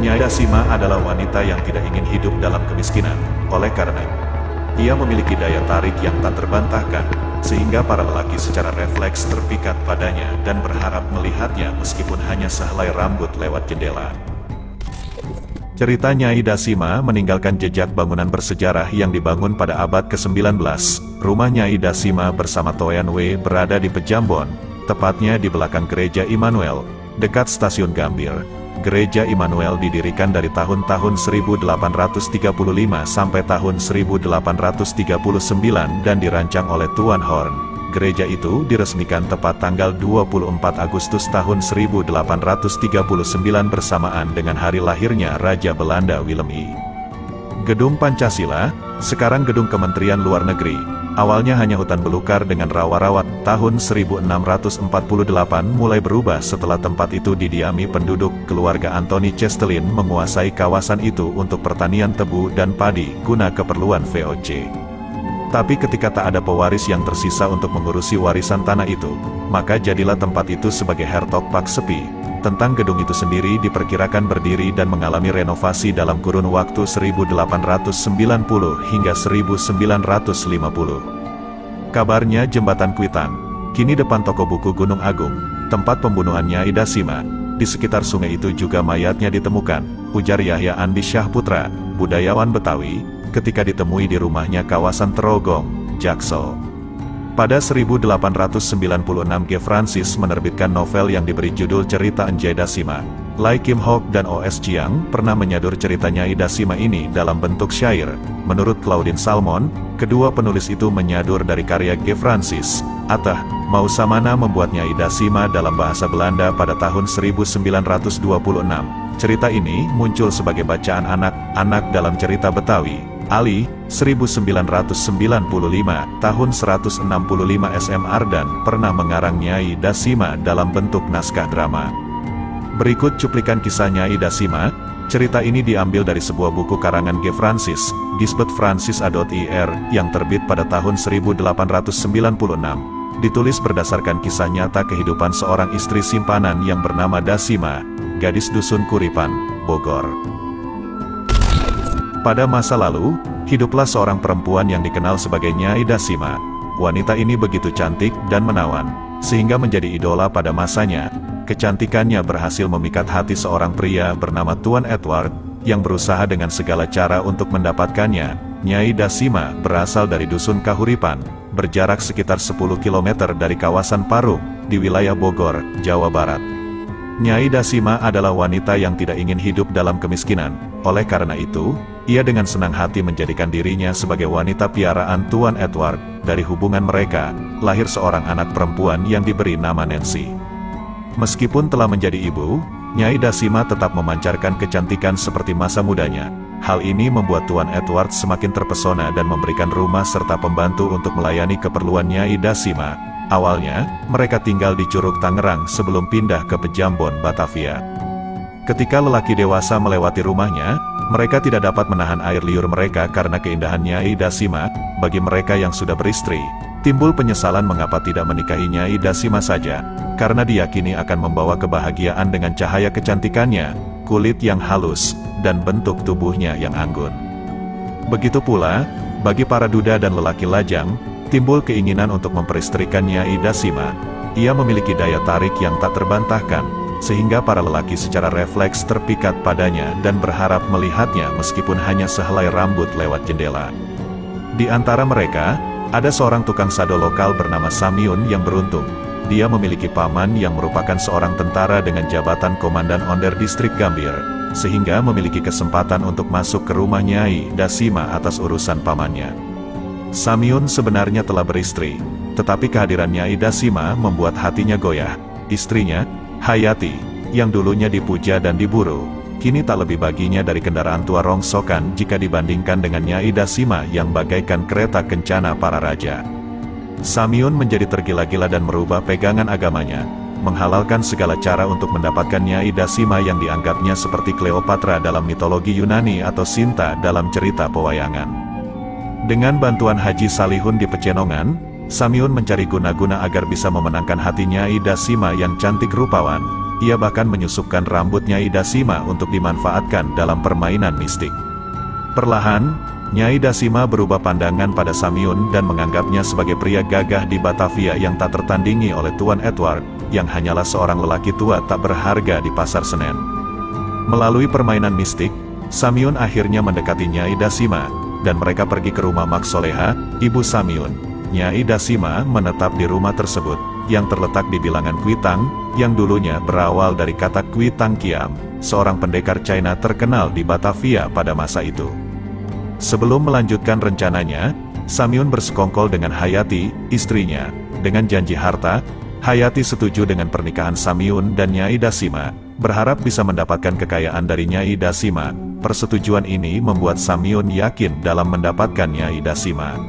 Nyai Dasima adalah wanita yang tidak ingin hidup dalam kemiskinan. Oleh karena ia memiliki daya tarik yang tak terbantahkan, sehingga para lelaki secara refleks terpikat padanya dan berharap melihatnya meskipun hanya sehelai rambut lewat jendela. Cerita Nyai Dasima meninggalkan jejak bangunan bersejarah yang dibangun pada abad ke-19. Rumah Nyai Dasima bersama Toyan Wei berada di Pejambon, tepatnya di belakang Gereja Immanuel, dekat Stasiun Gambir. Gereja Immanuel didirikan dari tahun-tahun 1835 sampai tahun 1839 dan dirancang oleh Tuan Horn. Gereja itu diresmikan tepat tanggal 24 Agustus tahun 1839 bersamaan dengan hari lahirnya Raja Belanda Willem I. Gedung Pancasila, sekarang Gedung Kementerian Luar Negeri, awalnya hanya hutan belukar dengan rawa-rawa. Tahun 1648 mulai berubah setelah tempat itu didiami penduduk. Keluarga Anthony Chestelin menguasai kawasan itu untuk pertanian tebu dan padi guna keperluan VOC. Tapi ketika tak ada pewaris yang tersisa untuk mengurusi warisan tanah itu, maka jadilah tempat itu sebagai Hertog Pak Sepi. Tentang gedung itu sendiri diperkirakan berdiri dan mengalami renovasi dalam kurun waktu 1890 hingga 1950. Kabarnya Jembatan Kuitang, kini depan toko buku Gunung Agung, tempat pembunuhan Nyai Dasima. Di sekitar sungai itu juga mayatnya ditemukan, ujar Yahya Andi Syahputra, budayawan Betawi, ketika ditemui di rumahnya kawasan Terogong, Jaksel. Pada 1896 G. Francis menerbitkan novel yang diberi judul Cerita Nyai Dasima. Lai Kim Hok dan O.S. Chiang pernah menyadur cerita Nyai Dasima ini dalam bentuk syair. Menurut Claudine Salmon, kedua penulis itu menyadur dari karya G. Francis. Atah, Mausamana membuat Nyai Dasima dalam bahasa Belanda pada tahun 1926. Cerita ini muncul sebagai bacaan anak-anak dalam cerita Betawi. Ali, 1995, tahun 165 SM Ardan pernah mengarang Nyai Dasima dalam bentuk naskah drama. Berikut cuplikan kisah Nyai Dasima. Cerita ini diambil dari sebuah buku karangan G. Francis, Gisbert Francis A.Ir, yang terbit pada tahun 1896. Ditulis berdasarkan kisah nyata kehidupan seorang istri simpanan yang bernama Dasima, gadis dusun Kuripan, Bogor. Pada masa lalu, hiduplah seorang perempuan yang dikenal sebagai Nyai Dasima. Wanita ini begitu cantik dan menawan, sehingga menjadi idola pada masanya. Kecantikannya berhasil memikat hati seorang pria bernama Tuan Edward, yang berusaha dengan segala cara untuk mendapatkannya. Nyai Dasima berasal dari dusun Kahuripan, berjarak sekitar 10 km dari kawasan Parung, di wilayah Bogor, Jawa Barat. Nyai Dasima adalah wanita yang tidak ingin hidup dalam kemiskinan. Oleh karena itu, ia dengan senang hati menjadikan dirinya sebagai wanita piaraan Tuan Edward. Dari hubungan mereka, lahir seorang anak perempuan yang diberi nama Nancy. Meskipun telah menjadi ibu, Nyai Dasima tetap memancarkan kecantikan seperti masa mudanya. Hal ini membuat Tuan Edward semakin terpesona dan memberikan rumah serta pembantu untuk melayani keperluan Nyai Dasima. Awalnya, mereka tinggal di Curug Tangerang sebelum pindah ke Pejambon, Batavia. Ketika lelaki dewasa melewati rumahnya, mereka tidak dapat menahan air liur mereka karena keindahan Nyai Dasima. Bagi mereka yang sudah beristri, timbul penyesalan mengapa tidak menikahi Nyai Dasima saja, karena diyakini akan membawa kebahagiaan dengan cahaya kecantikannya, kulit yang halus, dan bentuk tubuhnya yang anggun. Begitu pula, bagi para duda dan lelaki lajang, timbul keinginan untuk memperistrikan Nyai Dasima. Ia memiliki daya tarik yang tak terbantahkan, sehingga para lelaki secara refleks terpikat padanya dan berharap melihatnya meskipun hanya sehelai rambut lewat jendela. Di antara mereka, ada seorang tukang sado lokal bernama Samyun yang beruntung. Dia memiliki paman yang merupakan seorang tentara dengan jabatan Komandan Onder Distrik Gambir, sehingga memiliki kesempatan untuk masuk ke rumah Nyai Dasima atas urusan pamannya. Samyun sebenarnya telah beristri, tetapi kehadiran Nyai Dasima membuat hatinya goyah. Istrinya, Hayati, yang dulunya dipuja dan diburu, kini tak lebih baginya dari kendaraan tua rongsokan jika dibandingkan dengan Nyai Dasima yang bagaikan kereta kencana para raja. Samyun menjadi tergila-gila dan merubah pegangan agamanya, menghalalkan segala cara untuk mendapatkan Nyai Dasima yang dianggapnya seperti Cleopatra dalam mitologi Yunani atau Sinta dalam cerita pewayangan. Dengan bantuan Haji Salihun di Pecenongan, Samyun mencari guna-guna agar bisa memenangkan hati Nyai Dasima yang cantik rupawan. ia bahkan menyusupkan rambut Nyai Dasima untuk dimanfaatkan dalam permainan mistik. Perlahan, Nyai Dasima berubah pandangan pada Samyun dan menganggapnya sebagai pria gagah di Batavia yang tak tertandingi oleh Tuan Edward, yang hanyalah seorang lelaki tua tak berharga di Pasar Senen. Melalui permainan mistik, Samyun akhirnya mendekati Nyai Dasima, dan mereka pergi ke rumah Mak Soleha, ibu Samyun. Nyai Dasima menetap di rumah tersebut, yang terletak di bilangan Kuitang, yang dulunya berawal dari kata Kuitang Kiam, seorang pendekar China terkenal di Batavia pada masa itu. Sebelum melanjutkan rencananya, Samyun bersekongkol dengan Hayati, istrinya. Dengan janji harta, Hayati setuju dengan pernikahan Samyun dan Nyai Dasima, berharap bisa mendapatkan kekayaan dari Nyai Dasima. Persetujuan ini membuat Samyun yakin dalam mendapatkan Nyai Dasima.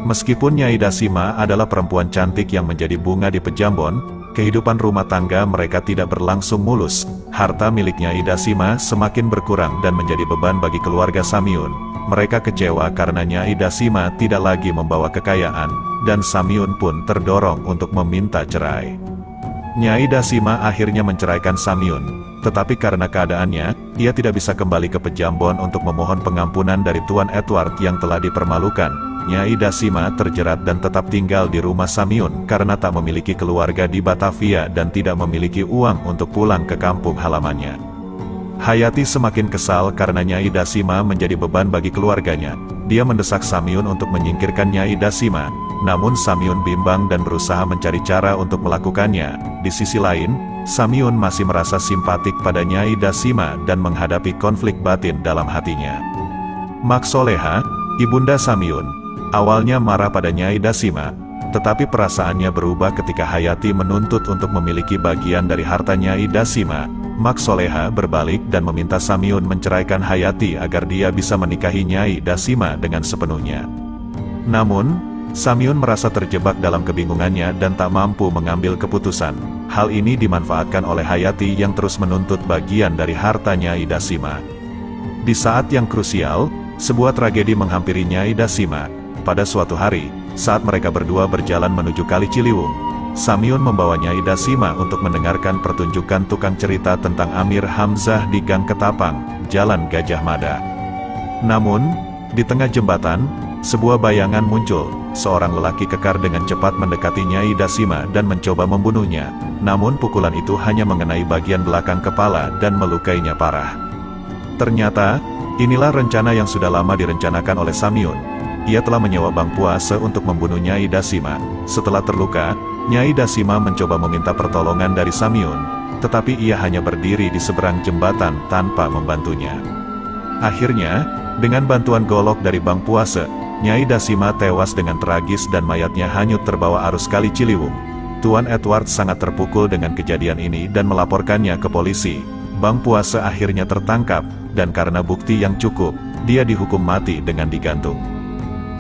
Meskipun Nyai Dasima adalah perempuan cantik yang menjadi bunga di Pejambon, kehidupan rumah tangga mereka tidak berlangsung mulus. Harta milik Nyai Dasima semakin berkurang dan menjadi beban bagi keluarga Samyun. Mereka kecewa karena Nyai Dasima tidak lagi membawa kekayaan, dan Samyun pun terdorong untuk meminta cerai. Nyai Dasima akhirnya menceraikan Samyun, tetapi karena keadaannya, ia tidak bisa kembali ke Pejambon untuk memohon pengampunan dari Tuan Edward yang telah dipermalukan. Nyai Dasima terjerat dan tetap tinggal di rumah Samyun karena tak memiliki keluarga di Batavia dan tidak memiliki uang untuk pulang ke kampung halamannya. Hayati semakin kesal karena Nyai Dasima menjadi beban bagi keluarganya. Dia mendesak Samyun untuk menyingkirkan Nyai Dasima, namun Samyun bimbang dan berusaha mencari cara untuk melakukannya. Di sisi lain, Samyun masih merasa simpatik pada Nyai Dasima dan menghadapi konflik batin dalam hatinya. Mak Soleha, ibunda Samyun, awalnya marah pada Nyai Dasima, tetapi perasaannya berubah ketika Hayati menuntut untuk memiliki bagian dari harta Nyai Dasima. Mak Soleha berbalik dan meminta Samyun menceraikan Hayati agar dia bisa menikahi Nyai Dasima dengan sepenuhnya. Namun, Samyun merasa terjebak dalam kebingungannya dan tak mampu mengambil keputusan. Hal ini dimanfaatkan oleh Hayati yang terus menuntut bagian dari harta Nyai Dasima. Di saat yang krusial, sebuah tragedi menghampiri Nyai Dasima. Pada suatu hari, saat mereka berdua berjalan menuju Kali Ciliwung, Samyun membawa Nyai Dasima untuk mendengarkan pertunjukan tukang cerita tentang Amir Hamzah di Gang Ketapang, Jalan Gajah Mada. Namun, di tengah jembatan, sebuah bayangan muncul. Seorang lelaki kekar dengan cepat mendekati Nyai Dasima dan mencoba membunuhnya. Namun pukulan itu hanya mengenai bagian belakang kepala dan melukainya parah. Ternyata, inilah rencana yang sudah lama direncanakan oleh Samyun. Ia telah menyewa Bang Puase untuk membunuh Nyai Dasima. Setelah terluka, Nyai Dasima mencoba meminta pertolongan dari Samyun, tetapi ia hanya berdiri di seberang jembatan tanpa membantunya. Akhirnya, dengan bantuan golok dari Bang Puase, Nyai Dasima tewas dengan tragis dan mayatnya hanyut terbawa arus Kali Ciliwung. Tuan Edward sangat terpukul dengan kejadian ini dan melaporkannya ke polisi. Bang Puase akhirnya tertangkap, dan karena bukti yang cukup, dia dihukum mati dengan digantung.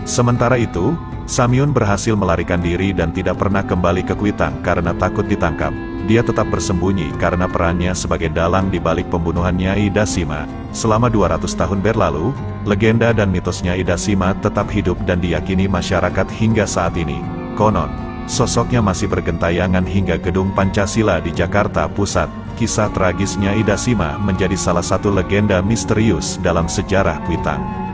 Sementara itu, Samyun berhasil melarikan diri dan tidak pernah kembali ke Kuitang karena takut ditangkap. Dia tetap bersembunyi karena perannya sebagai dalang di balik pembunuhan Nyai Dasima. Selama 200 tahun berlalu, legenda dan mitos Nyai Dasima tetap hidup dan diyakini masyarakat hingga saat ini. Konon, sosoknya masih bergentayangan hingga Gedung Pancasila di Jakarta Pusat. Kisah tragis Nyai Dasima menjadi salah satu legenda misterius dalam sejarah Kuitang.